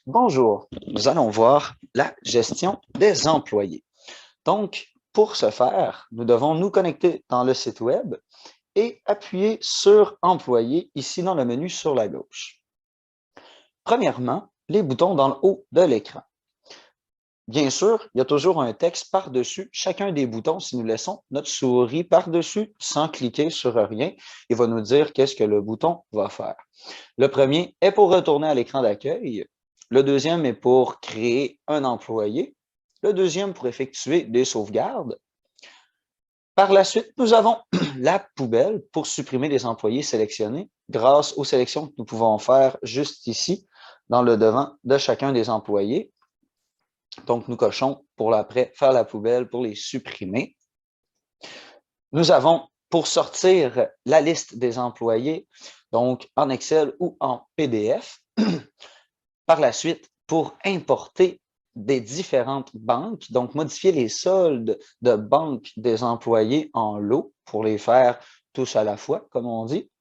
Bonjour, nous allons voir la gestion des employés. Donc, pour ce faire, nous devons nous connecter dans le site web et appuyer sur Employés ici dans le menu sur la gauche. Premièrement, les boutons dans le haut de l'écran. Bien sûr, il y a toujours un texte par-dessus chacun des boutons. Si nous laissons notre souris par-dessus sans cliquer sur rien, il va nous dire qu'est-ce que le bouton va faire. Le premier est pour retourner à l'écran d'accueil. Le deuxième est pour créer un employé. Le deuxième pour effectuer des sauvegardes. Par la suite, nous avons la poubelle pour supprimer les employés sélectionnés grâce aux sélections que nous pouvons faire juste ici dans le devant de chacun des employés. Donc, nous cochons pour l'après faire la poubelle pour les supprimer. Nous avons pour sortir la liste des employés, donc en Excel ou en PDF. Par la suite, pour importer des différentes banques, donc modifier les soldes de banque des employés en lot pour les faire tous à la fois, comme on dit.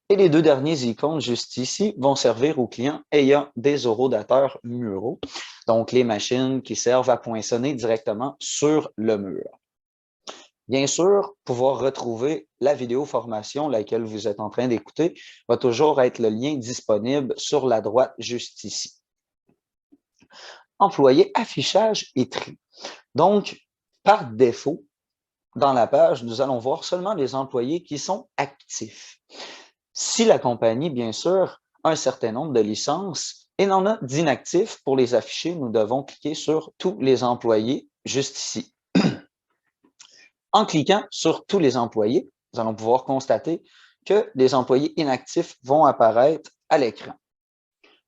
Et les deux derniers icônes juste ici vont servir aux clients ayant des horodateurs muraux, donc les machines qui servent à poinçonner directement sur le mur. Bien sûr, pouvoir retrouver la vidéo formation, laquelle vous êtes en train d'écouter, va toujours être le lien disponible sur la droite juste ici. Employé, affichage et tri. Donc, par défaut, dans la page, nous allons voir seulement les employés qui sont actifs. Si la compagnie, bien sûr, a un certain nombre de licences et n'en a d'inactifs, pour les afficher, nous devons cliquer sur tous les employés juste ici. En cliquant sur tous les employés, nous allons pouvoir constater que des employés inactifs vont apparaître à l'écran.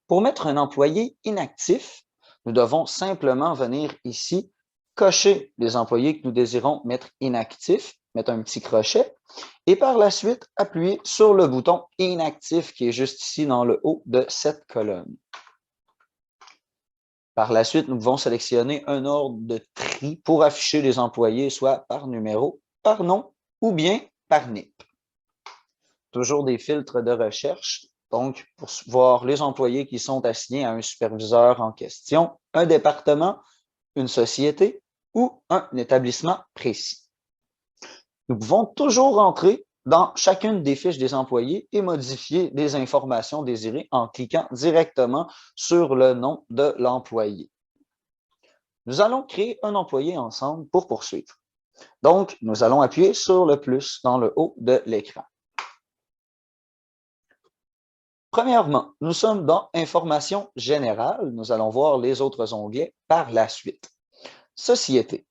Pour mettre un employé inactif, nous devons simplement venir ici, cocher les employés que nous désirons mettre inactifs, mettre un petit crochet, et par la suite, appuyer sur le bouton inactif qui est juste ici dans le haut de cette colonne. Par la suite, nous pouvons sélectionner un ordre de tri pour afficher les employés, soit par numéro, par nom ou bien par NIP. Toujours des filtres de recherche. Donc, pour voir les employés qui sont assignés à un superviseur en question, un département, une société ou un établissement précis. Nous pouvons toujours entrer dans chacune des fiches des employés et modifier des informations désirées en cliquant directement sur le nom de l'employé. Nous allons créer un employé ensemble pour poursuivre. Donc, nous allons appuyer sur le plus dans le haut de l'écran. Premièrement, nous sommes dans Informations générales. Nous allons voir les autres onglets par la suite. Société.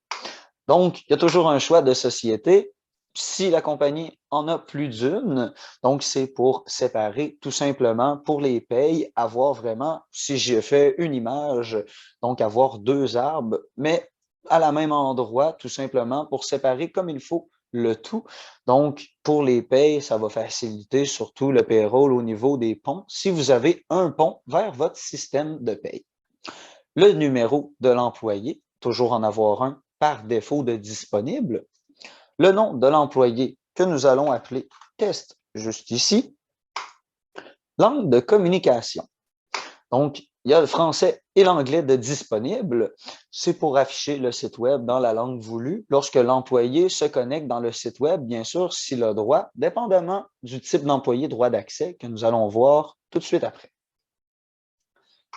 Donc, il y a toujours un choix de société. Si la compagnie en a plus d'une, donc c'est pour séparer tout simplement pour les payes, avoir vraiment, si j'ai fait une image, donc avoir deux arbres, mais à la même endroit, tout simplement pour séparer comme il faut le tout. Donc, pour les payes, ça va faciliter surtout le payroll au niveau des ponts, si vous avez un pont vers votre système de paye. Le numéro de l'employé, toujours en avoir un par défaut de disponible. Le nom de l'employé que nous allons appeler test juste ici. Langue de communication. Donc, il y a le français et l'anglais de disponible. C'est pour afficher le site web dans la langue voulue. Lorsque l'employé se connecte dans le site web, bien sûr, s'il a droit, dépendamment du type d'employé droit d'accès que nous allons voir tout de suite après.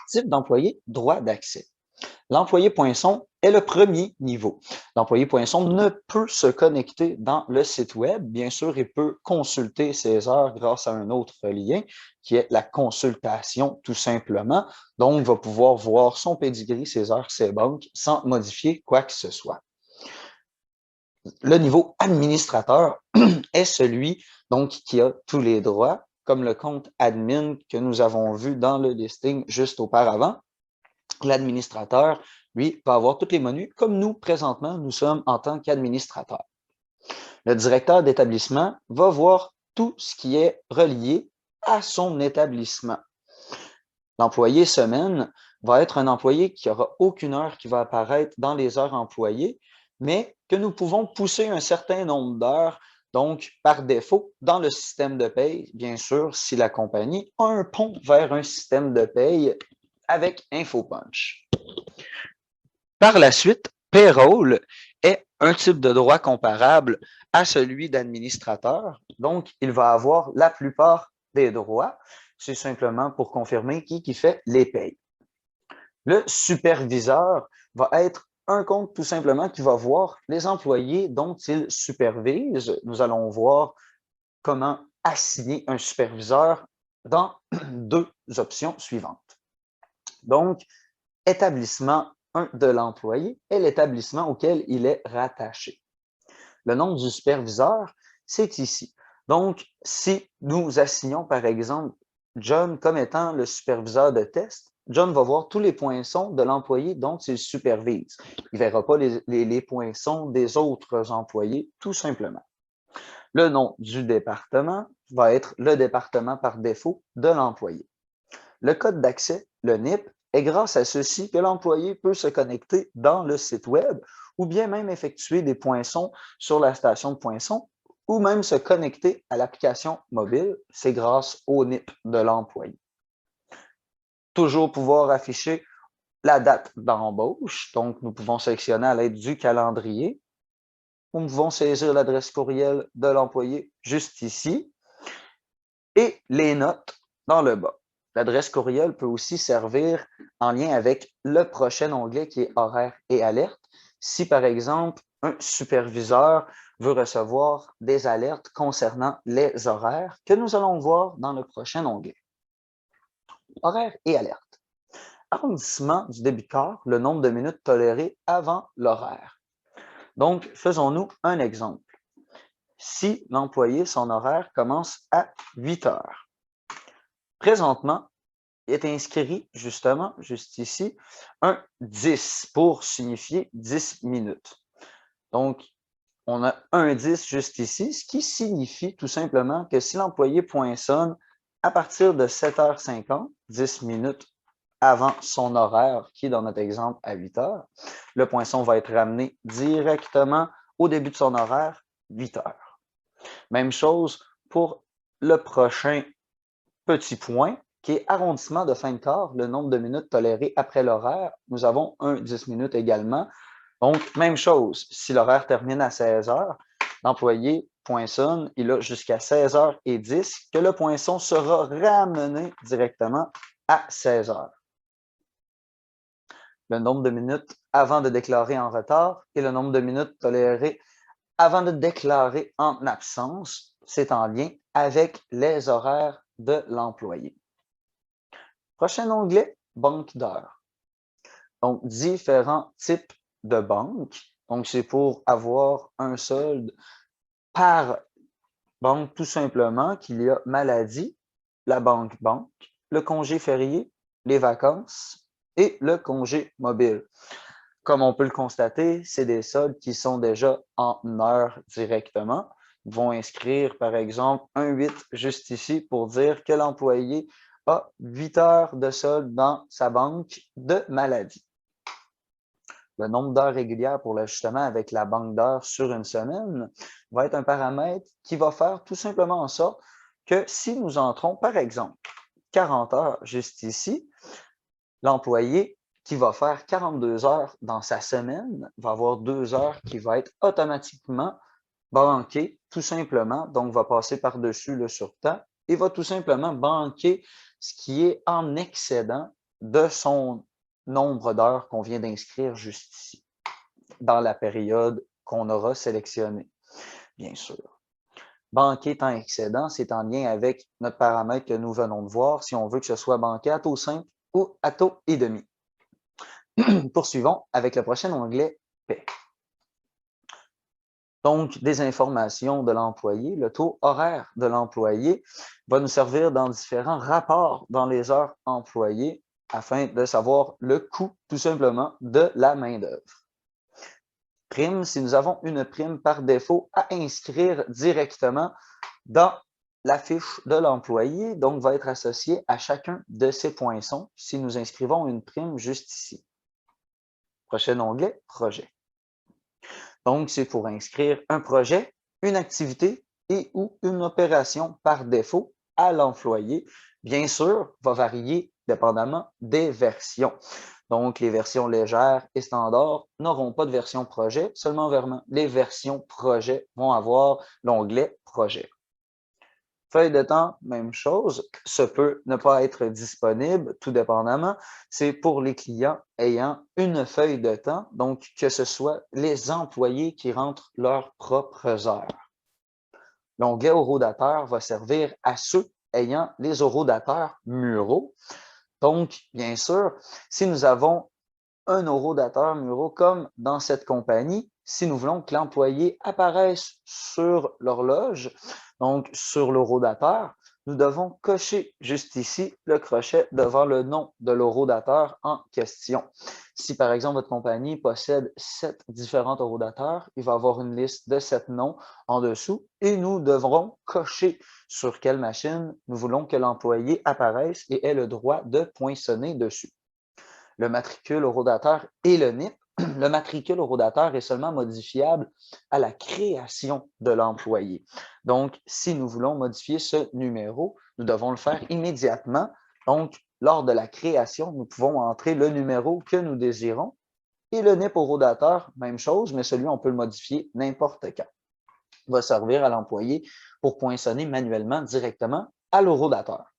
Type d'employé droit d'accès. L'employé Poinçon est le premier niveau. L'employé Poinçon ne peut se connecter dans le site web. Bien sûr, il peut consulter ses heures grâce à un autre lien qui est la consultation tout simplement. Donc, il va pouvoir voir son pedigree, ses heures, ses banques sans modifier quoi que ce soit. Le niveau administrateur est celui donc qui a tous les droits, comme le compte admin que nous avons vu dans le listing juste auparavant. L'administrateur, lui, va avoir tous les menus, comme nous, présentement, nous sommes en tant qu'administrateur. Le directeur d'établissement va voir tout ce qui est relié à son établissement. L'employé semaine va être un employé qui n'aura aucune heure qui va apparaître dans les heures employées, mais que nous pouvons pousser un certain nombre d'heures, donc par défaut, dans le système de paye, bien sûr, si la compagnie a un pont vers un système de paye avec InfoPunch. Par la suite, Payroll est un type de droit comparable à celui d'administrateur. Donc, il va avoir la plupart des droits. C'est simplement pour confirmer qui fait les payes. Le superviseur va être un compte tout simplement qui va voir les employés dont il supervise. Nous allons voir comment assigner un superviseur dans deux options suivantes. Donc, établissement 1 de l'employé est l'établissement auquel il est rattaché. Le nom du superviseur, c'est ici. Donc, si nous assignons par exemple John comme étant le superviseur de test, John va voir tous les poinçons de l'employé dont il supervise. Il ne verra pas les poinçons des autres employés, tout simplement. Le nom du département va être le département par défaut de l'employé. Le code d'accès, le NIP, est grâce à ceci que l'employé peut se connecter dans le site web ou bien même effectuer des poinçons sur la station de poinçons ou même se connecter à l'application mobile. C'est grâce au NIP de l'employé. Toujours pouvoir afficher la date d'embauche. Donc, nous pouvons sélectionner à l'aide du calendrier. Nous pouvons saisir l'adresse courriel de l'employé juste ici et les notes dans le bas. L'adresse courriel peut aussi servir en lien avec le prochain onglet qui est horaires et alertes. Si, par exemple, un superviseur veut recevoir des alertes concernant les horaires que nous allons voir dans le prochain onglet. Horaires et alertes. Arrondissement du début de quart, le nombre de minutes tolérées avant l'horaire. Donc, faisons-nous un exemple. Si l'employé, son horaire commence à 8 heures. Présentement, il est inscrit justement, juste ici, un 10 pour signifier 10 minutes. Donc, on a un 10 juste ici, ce qui signifie tout simplement que si l'employé poinçonne à partir de 7h50, 10 minutes avant son horaire, qui est dans notre exemple à 8 heures, le poinçon va être ramené directement au début de son horaire, 8 heures. Même chose pour le prochain petit point, qui est arrondissement de fin de quart, le nombre de minutes tolérées après l'horaire. Nous avons un 10 minutes également. Donc, même chose, si l'horaire termine à 16 heures, l'employé poinçonne, il a jusqu'à 16h10 que le poinçon sera ramené directement à 16 heures. Le nombre de minutes avant de déclarer en retard et le nombre de minutes tolérées avant de déclarer en absence, c'est en lien avec les horaires de l'employé. Prochain onglet, banque d'heures. Donc, différents types de banques. Donc, c'est pour avoir un solde par banque tout simplement qu'il y a maladie, la banque, le congé férié, les vacances et le congé mobile. Comme on peut le constater, c'est des soldes qui sont déjà en heures directement. Ils vont inscrire, par exemple, un 8 juste ici pour dire que l'employé a 8 heures de solde dans sa banque de maladie. Le nombre d'heures régulières pour l'ajustement avec la banque d'heures sur une semaine va être un paramètre qui va faire tout simplement en sorte que si nous entrons, par exemple, 40 heures juste ici, l'employé qui va faire 42 heures dans sa semaine va avoir 2 heures qui va être automatiquement banqué tout simplement, donc va passer par-dessus le surtemps et va tout simplement banquer ce qui est en excédent de son nombre d'heures qu'on vient d'inscrire juste ici, dans la période qu'on aura sélectionnée, bien sûr. Banquer temps excédent, c'est en lien avec notre paramètre que nous venons de voir, si on veut que ce soit banqué à taux simple ou à taux et demi. Poursuivons avec le prochain onglet paie. Donc, des informations de l'employé. Le taux horaire de l'employé va nous servir dans différents rapports dans les heures employées afin de savoir le coût, tout simplement, de la main-d'œuvre. Prime, si nous avons une prime par défaut à inscrire directement dans la fiche de l'employé, donc va être associée à chacun de ces poinçons si nous inscrivons une prime juste ici. Prochain onglet, projet. Donc, c'est pour inscrire un projet, une activité et ou une opération par défaut à l'employé. Bien sûr, va varier dépendamment des versions. Donc, les versions légères et standards n'auront pas de version projet, seulement les versions projet vont avoir l'onglet projet. Feuille de temps, même chose, ça peut ne pas être disponible, tout dépendamment. C'est pour les clients ayant une feuille de temps, donc que ce soit les employés qui rentrent leurs propres heures. L'onglet horodateur va servir à ceux ayant les horodateurs muraux. Donc, bien sûr, si nous avons un horodateur muraux comme dans cette compagnie, si nous voulons que l'employé apparaisse sur l'horloge, donc sur l'horodateur, nous devons cocher juste ici le crochet devant le nom de l'horodateur en question. Si par exemple votre compagnie possède 7 différents horodateurs, il va avoir une liste de 7 noms en dessous et nous devrons cocher sur quelle machine nous voulons que l'employé apparaisse et ait le droit de poinçonner dessus. Le matricule horodateur et le NIP. Le matricule horodateur est seulement modifiable à la création de l'employé. Donc, si nous voulons modifier ce numéro, nous devons le faire immédiatement. Donc, lors de la création, nous pouvons entrer le numéro que nous désirons. Et le NIP horodateur, même chose, mais celui, on peut le modifier n'importe quand. Il va servir à l'employé pour poinçonner manuellement directement à l'horodateur.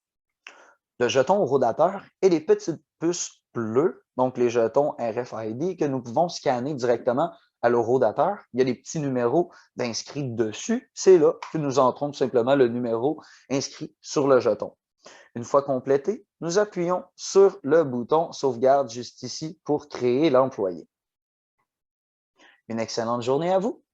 Le jeton horodateur et les petites puces bleues, donc les jetons RFID que nous pouvons scanner directement à l'horodateur. Il y a des petits numéros d'inscrits dessus. C'est là que nous entrons tout simplement le numéro inscrit sur le jeton. Une fois complété, nous appuyons sur le bouton sauvegarde juste ici pour créer l'employé. Une excellente journée à vous!